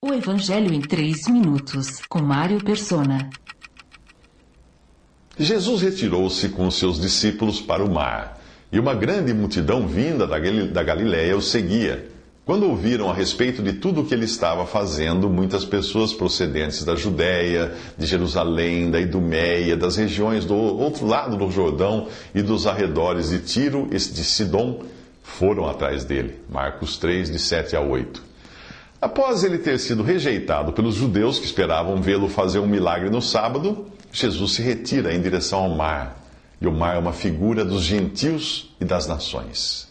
O Evangelho em 3 minutos, com Mário Persona. Jesus retirou-se com os seus discípulos para o mar, e uma grande multidão vinda da Galiléia o seguia. Quando ouviram a respeito de tudo o que ele estava fazendo, muitas pessoas procedentes da Judéia, de Jerusalém, da Idumeia, das regiões do outro lado do Jordão e dos arredores de Tiro e de Sidom foram atrás dele. Marcos 3, de 7 a 8. Após ele ter sido rejeitado pelos judeus que esperavam vê-lo fazer um milagre no sábado, Jesus se retira em direção ao mar. E o mar é uma figura dos gentios e das nações.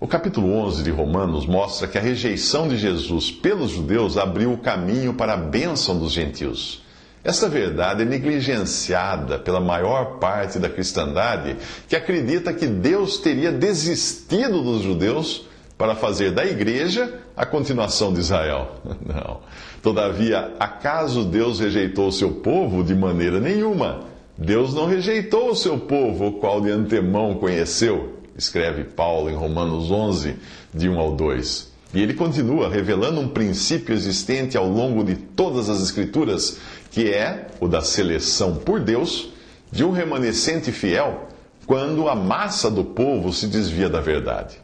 O capítulo 11 de Romanos mostra que a rejeição de Jesus pelos judeus abriu o caminho para a bênção dos gentios. Essa verdade é negligenciada pela maior parte da cristandade, que acredita que Deus teria desistido dos judeus para fazer da igreja a continuação de Israel. Não. Todavia, acaso Deus rejeitou o seu povo? De maneira nenhuma. Deus não rejeitou o seu povo, o qual de antemão conheceu, escreve Paulo em Romanos 11, de 1 ao 2. E ele continua revelando um princípio existente ao longo de todas as Escrituras, que é o da seleção por Deus de um remanescente fiel quando a massa do povo se desvia da verdade.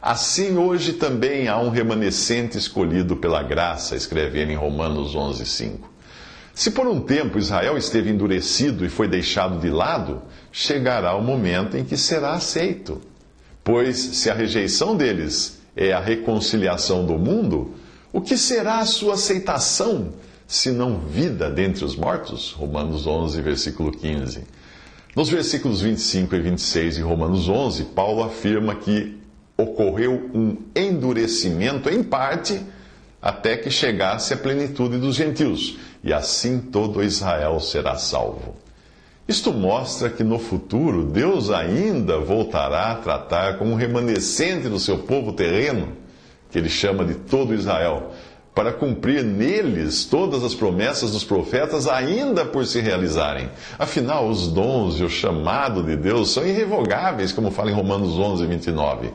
Assim, hoje também há um remanescente escolhido pela graça, escreve ele em Romanos 11, 5. Se por um tempo Israel esteve endurecido e foi deixado de lado, chegará o momento em que será aceito. Pois, se a rejeição deles é a reconciliação do mundo, o que será a sua aceitação, se não vida dentre os mortos? Romanos 11, versículo 15. Nos versículos 25 e 26 de Romanos 11, Paulo afirma que ocorreu um endurecimento, em parte, até que chegasse a plenitude dos gentios, e assim todo Israel será salvo. Isto mostra que no futuro Deus ainda voltará a tratar com um remanescente do seu povo terreno, que ele chama de todo Israel, para cumprir neles todas as promessas dos profetas ainda por se realizarem. Afinal, os dons e o chamado de Deus são irrevogáveis, como fala em Romanos 11, 29.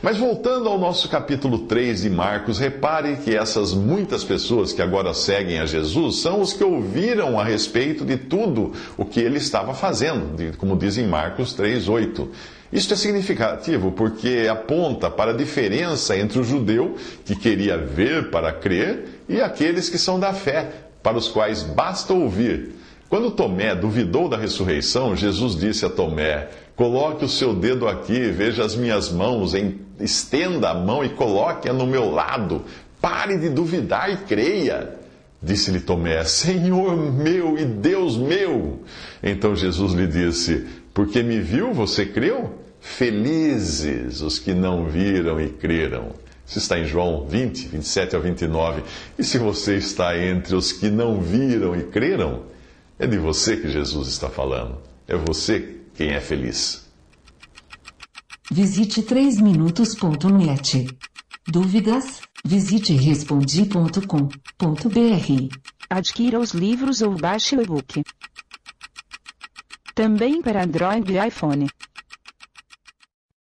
Mas voltando ao nosso capítulo 3 de Marcos, repare que essas muitas pessoas que agora seguem a Jesus são os que ouviram a respeito de tudo o que ele estava fazendo, como diz em Marcos 3, 8. Isto é significativo porque aponta para a diferença entre o judeu, que queria ver para crer, e aqueles que são da fé, para os quais basta ouvir. Quando Tomé duvidou da ressurreição, Jesus disse a Tomé: coloque o seu dedo aqui, veja as minhas mãos, estenda a mão e coloque-a no meu lado. Pare de duvidar e creia. Disse-lhe Tomé: Senhor meu e Deus meu. Então Jesus lhe disse: porque me viu, você creu? Felizes os que não viram e creram. Isso está em João 20, 27 ao 29. E se você está entre os que não viram e creram, é de você que Jesus está falando. É você quem é feliz. Visite 3minutos.net. Dúvidas? Visite respondi.com.br. Adquira os livros ou baixe o e-book. Também para Android e iPhone.